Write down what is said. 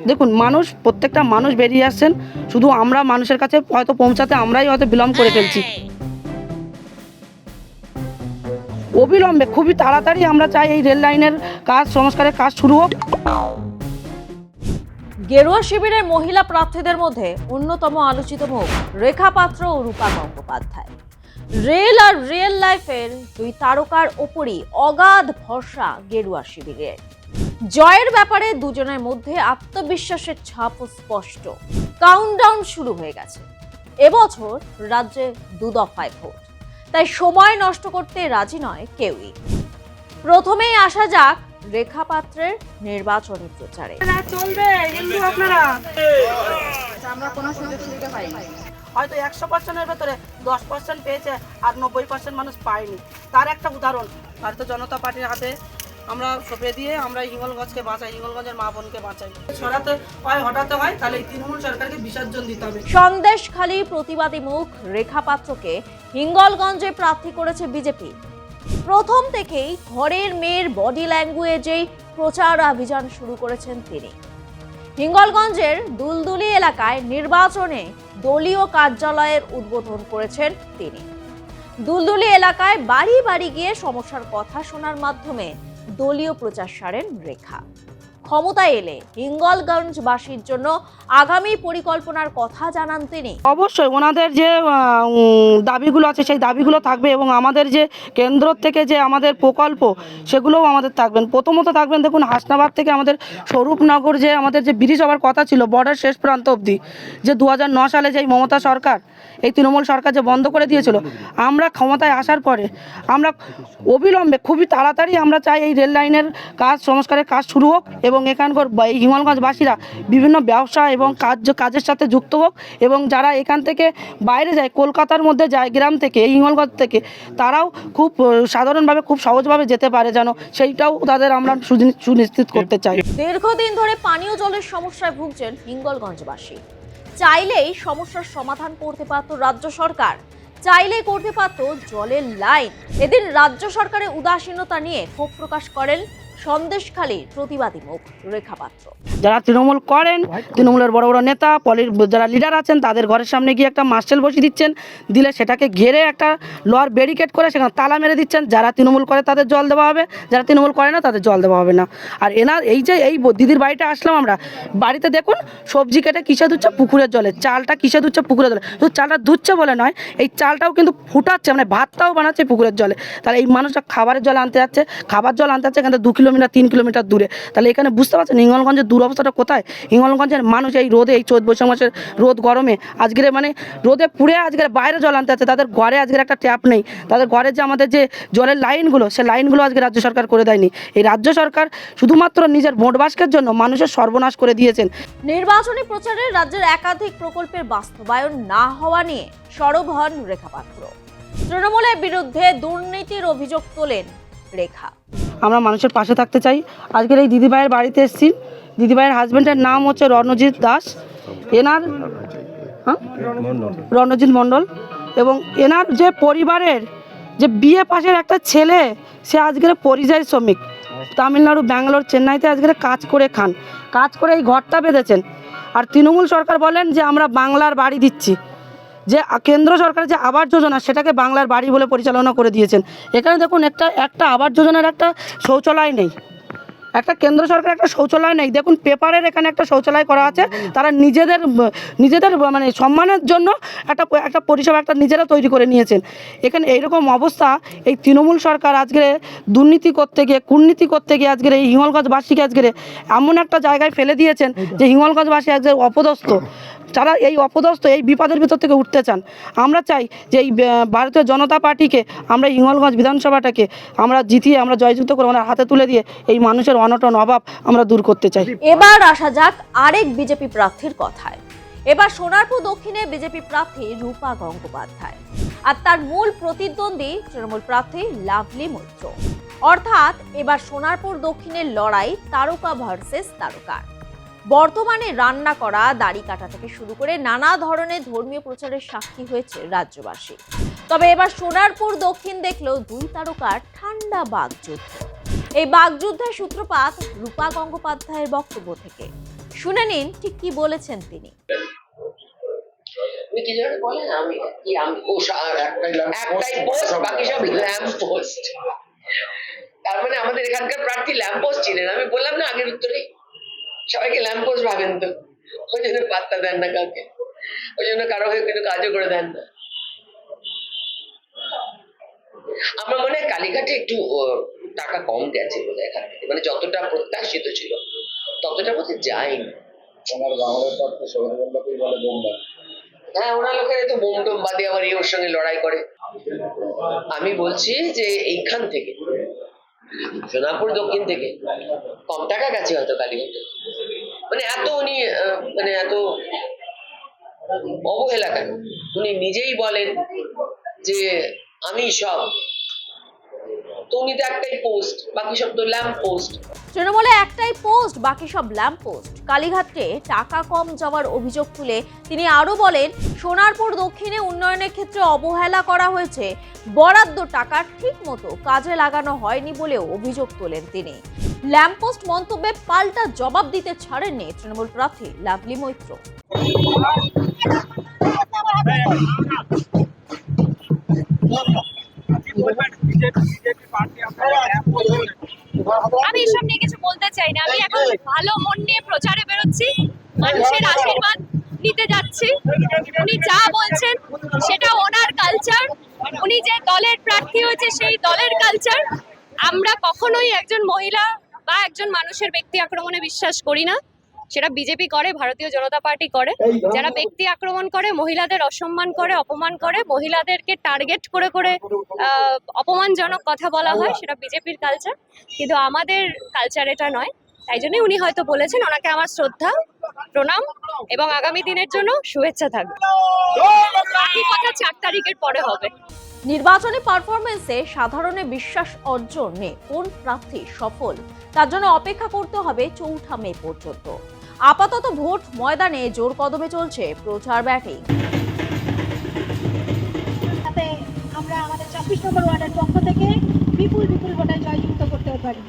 দেখুন, প্রত্যেকটা মানুষ বেরিয়ে আসছেন, শুধু আমরা মানুষের কাছে হয়তো পৌঁছাতে আমরাই হয়তো বিলম্ব করে ফেলছি। অবিলম্বে খুবই তাড়াতাড়ি আমরা চাই এই রেল লাইনের কাজ, সংস্কারের কাজ শুরু হোক। গেরুয়া শিবিরের মহিলা প্রার্থীদের মধ্যে অন্যতম আলোচিত মুখ রেখা পাত্র ও রূপা গঙ্গোপাধ্যায়। রেল আর রিয়েল লাইফের দুই তারকার ওপরই অগাধ ভরসা গেরুয়া শিবিরের। জয়ের ব্যাপারে দুজনের মধ্যে আত্মবিশ্বাসের ছাপ স্পষ্ট। কাউন্টডাউন শুরু হয়ে গেছে। এবছর রাজ্যে দুদফায় ভোট, তাই সময় নষ্ট করতে রাজি নয় কেউই। প্রথমেই আসা যাক রেখা পাত্রের নির্বাচনী প্রচারে। চলবে কিন্তু আপনারা আমরা কোনো সুবিধা পাইনি, হয়তো 100%-এর ভেতরে 10% পেয়েছে আর 90% মানুষ পায়নি। তার একটা উদাহরণ ভারতীয় জনতা পার্টির হাতে আমরা সঁপে দিয়ে আমরা হিঙ্গলগঞ্জকে বাঁচাই, হিঙ্গলগঞ্জের মা বোনকে বাঁচাই। সরাতে হয়, হটাতে হয়, তাহলে এই তৃণমূল সরকারকে বিসর্জন দিতে হবে। সন্দেশখালী প্রতিবাদী মুখ রেখা পাত্রকে হিঙ্গলগঞ্জে প্রার্থী করেছে বিজেপি। প্রথম থেকেই ঘরের মেয়ের বডি ল্যাঙ্গুয়েজেই প্রচার অভিযান শুরু করেছেন তিনি। হিঙ্গলগঞ্জের দুলদুলি এলাকায় নির্বাচনে দলীয় কার্যালয়ের উদ্বোধন করেছেন তিনি। দুলদুলি এলাকায় বাড়ি বাড়ি গিয়ে সমস্যার কথা শোনার মাধ্যমে দলীয় প্রচার সারেন রেখা। ক্ষমতায় এলে হিঙ্গলগঞ্জবাসীর জন্য আগামী পরিকল্পনার কথা জানান তিনি। অবশ্যই ওনাদের যে দাবিগুলো আছে সেই দাবিগুলো থাকবে, এবং আমাদের যে কেন্দ্র থেকে যে আমাদের প্রকল্প সেগুলোও আমাদের থাকবেন। প্রথমত থাকবেন, দেখুন, হাসনাবাদ থেকে আমাদের স্বরূপনগর যে আমাদের যে ব্রিজ হওয়ার কথা ছিল বর্ডার শেষ প্রান্ত অবধি, যে 2009 সালে যে মমতা সরকার, এই তৃণমূল সরকার যে বন্ধ করে দিয়েছিল, আমরা ক্ষমতায় আসার পরে আমরা অবিলম্বে খুবই তাড়াতাড়ি আমরা চাই এই রেল লাইনের কাজ, সংস্কারের কাজ শুরু হোক, এবং এখানকার এই হিঙ্গলগঞ্জবাসীরা বিভিন্ন ব্যবসা এবং কাজের সাথে যুক্ত হোক, এবং যারা এখান থেকে বাইরে যায়, কলকাতার মধ্যে যায় গ্রাম থেকে, এই হিঙ্গলগঞ্জ থেকে, তারাও খুব সাধারণভাবে খুব সহজভাবে যেতে পারে যেন, সেইটাও তাদের আমরা সুনিশ্চিত করতে চাই। দীর্ঘদিন ধরে পানীয় জলের সমস্যায় ভুগছেন হিঙ্গলগঞ্জবাসী। চাইলেই সমস্যার সমাধান করতে পারত রাজ্য সরকার, চাইলেই করতে পারত জলের লাইন। এদিন রাজ্য সরকারের উদাসীনতা নিয়ে ক্ষোভ প্রকাশ করেন সন্দেশখালীর প্রতিবাদী মুখ রেখা পাত্র। যারা তৃণমূল করেন, তৃণমূলের বড় বড় নেতা, যারা লিডার আছেন, তাদের ঘরের সামনে গিয়ে একটা মার্শাল বসিয়ে দিচ্ছেন, দিলে সেটাকে ঘেরে একটা লোহার ব্যারিকেড করে সেখানে তালা মেরে দিচ্ছেন। যারা তৃণমূল করে তাদের জল দেওয়া হবে, যারা তৃণমূল করে না তাদের জল দেওয়া হবে না। আর এই দিদির বাড়িতে আসলাম আমরা, বাড়িতে দেখুন সবজি কেটে কিসে ধুচ্ছে, পুকুরের জলে। চালটা কিসে ধুচ্ছে, পুকুরের জলে। শুধু চালটা ধুচ্ছে বলে নয়, এই চালটাও কিন্তু ফুটাচ্ছে, মানে ভাতটাও বানাচ্ছে পুকুরের জলে। তাহলে এই মানুষটা খাবারের জল আনতে যাচ্ছে, খাবার জল আনতে যাচ্ছে এখান থেকে 2 কিলোমিটার 3 কিলোমিটার দূরে। তাহলে এখানে বুঝতে পারছেন হিঙ্গলগঞ্জের দুরবস্থাটা কোথায়। হিঙ্গলগঞ্জের মানুষ এই রোদে, এই চৈত বৈশাখ মাসের রোদ গরমে আজকের মানে রোদে পুড়ে আজকের বাইরে জল আনতে যাচ্ছে। তাদের ঘরে আজকের একটা ট্যাপ নেই, তাদের ঘরে যে আমাদের যে জলের লাইনগুলো, সেই লাইনগুলো আজকে রাজ্য সরকার করে দেয়নি। এই রাজ্য সরকার শুধুমাত্র নিজের ভোট বাক্সের জন্য মানুষের সর্বনাশ করে দিয়েছেন। নির্বাচনী প্রচারে রাজ্যের একাধিক প্রকল্পের বাস্তবায়ন না হওয়া নিয়ে সরব হন রেখা পাত্র। তৃণমূলের বিরুদ্ধে দুর্নীতির অভিযোগ তোলেন রেখা। আমরা মানুষের পাশে থাকতে চাই। আজকের এই দিদিভাইয়ের বাড়িতে এসেছি। দিদিভাইয়ের হাজব্যান্ডের নাম হচ্ছে রণজিৎ দাস, এনার রণজিৎ মণ্ডল, এবং এনার যে পরিবারের যে বিয়ে পাশের একটা ছেলে, সে আজকের পরিযায়ী শ্রমিক, তামিলনাড়ু, ব্যাঙ্গালোর, চেন্নাইতে আজকের কাজ করে এই ঘরটা বেঁধেছেন। আর তৃণমূল সরকার বলেন যে আমরা বাংলার বাড়ি দিচ্ছি, যে কেন্দ্র সরকারের যে আবাস যোজনা সেটাকে বাংলার বাড়ি বলে পরিচালনা করে দিয়েছেন। এখানে দেখুন একটা আবাস যোজনার একটা শৌচালয় নেই, একটা কেন্দ্র সরকার একটা শৌচালয় নেই। দেখুন পেপারের এখানে একটা শৌচালয় করা আছে, তারা নিজেদের মানে সম্মানের জন্য একটা পরিষেবা একটা নিজেরা তৈরি করে নিয়েছেন। এখানে এইরকম অবস্থা, এই তৃণমূল সরকার আজকে দুর্নীতি করতে গিয়ে, কূটনীতি করতে গিয়ে আজকের এই হিঙ্গলগঞ্জবাসীকে আজকে এমন একটা জায়গায় ফেলে দিয়েছেন যে হিঙ্গলগঞ্জবাসী আজকে অপদস্থ। যারা এই অপদস্থ, এই বিপদের ভিতর থেকে উঠতে চান, আমরা চাই যে এই ভারতীয় জনতা পার্টিকে, আমরা হিঙ্গলগঞ্জ বিধানসভাটাকে আমরা জিতিয়ে আমরা জয়যুক্ত করে ওনার হাতে তুলে দিয়ে এই মানুষের অনটন অভাব আমরা দূর করতে চাই। এবার আসা যাক আরেক বিজেপি প্রার্থীর কথায়। এবার সোনারপুর দক্ষিণে বিজেপি প্রার্থী রূপা গঙ্গোপাধ্যায়, আর তার মূল প্রতিদ্বন্দ্বী তৃণমূল প্রার্থী লাভলি মৈত্র। অর্থাৎ এবার সোনারপুর দক্ষিণের লড়াই তারকা ভার্সেস তারকার। বর্তমানে রান্না করা, দাড়ি কাটা থেকে শুরু করে নানা ধরনের ধর্মীয় প্রচারের সাক্ষী হয়েছে রাজ্যবাসী। তবে এবার সোনারপুর দক্ষিণ দেখলো দুই তারকার ঠান্ডা বাগযুদ্ধ। এই বাগযুদ্ধের সূত্রপাত রূপা গঙ্গোপাধ্যায়ের বক্তব্য থেকে। শুনে নিন ঠিক কি বলেছেন তিনি। তুমি কি জানো বলেন, আমি একটাই পোস্ট, বাকি সব ল্যাম্প পোস্ট। তার মানে আমাদের এখানকার প্রার্থী ল্যাম্প পোস্ট ছিলেন। আমি বললাম না আগের উত্তরে, সবাইকে ল্যাম্প পোস্ট ভাবেন তো, ওই জন্য পাত্তা দেন না কাউকে, ওই জন্য কারো হয়ে কিন্তু কাজও করে দেন না। আমার মনে হয় কালীঘাটে একটু টাকা কম গেছে বোধহয় এখান থেকে, মানে যতটা প্রত্যাশিত ছিল ততটা বোধহয় যায়নি। ওনার বাংলার পক্ষে সৌরভকে বলে বোমবার। হ্যাঁ, ওনার লোকেরা তো বোম টোম বাদে আবার ওর সঙ্গে লড়াই করে। আমি বলছি যে এইখান থেকে সোনাপুর দক্ষিণ থেকে কম টাকা গেছে হয়তো কালীঘাটে। মানে এত উনি মানে এত অবহেলা কেন? উনি নিজেই বলেন যে আমি সব, তো উনি তো একটাই পোস্ট, বাকি সব তো ল্যাম্প পোস্ট। তৃণমূলে একটাই পোস্ট, বাকি সব ল্যাম্প পোস্ট। কালীঘাটে টাকা কম যাওয়ার অভিযোগ তুলে তিনি আরো বলেন, সোনারপুর দক্ষিণে উন্নয়নের ক্ষেত্রে অবহেলা করা হয়েছে, বরাদ্দ টাকা ঠিক মতো কাজে লাগানো হয়নি বলেও অভিযোগ তোলেন তিনি। ল্যাম্প পোস্ট মন্তব্যে পাল্টা জবাব দিতে ছাড়েননি তৃণমূল প্রার্থী লাভলি মৈত্র। আমি এসব নিয়ে কিছু বলতে চাই না। আমি এখন ভালো মন নিয়ে প্রচারে বেরোচ্ছি, মানুষের আশীর্বাদ নিতে যাচ্ছি। উনি যা বলছেন সেটা ওনার কালচার, উনি যে দলের প্রার্থী হয়েছে সেই দলের কালচার। আমরা কখনোই একজন মহিলা বা একজন মানুষের ব্যক্তি আক্রমণে বিশ্বাস করি না। সেটা বিজেপি করে, ভারতীয় জনতা পার্টি করে। যারা ব্যক্তি আক্রমণ করে, মহিলাদের অসম্মান করে, অপমান করে, মহিলাদেরকে টার্গেট করে করে অপমানজনক কথা বলা হয়, সেটা বিজেপির কালচার। কিন্তু আমাদের কালচার এটা নয়। তাই জন্যই উনি হয়তো বলেছেন। ওনাকে আমার শ্রদ্ধা, প্রণাম এবং আগামী দিনের জন্য শুভেচ্ছা থাকবে। বাকি কথা 4 তারিখের পরে হবে। নির্বাচনী পারফরমেন্সে সাধারণের বিশ্বাস অর্জনে কোন প্রার্থী সফল, তার জন্য অপেক্ষা করতে হবে 4 মে পর্যন্ত। আপাতত ভোট ময়দানে জোর কদমে চলছে প্রচার ব্যাটিং। আমরা আমাদের 24 নম্বর ওয়ার্ডের পক্ষ থেকে বিপুল ভোটে জয়যুক্ত করতে পারি।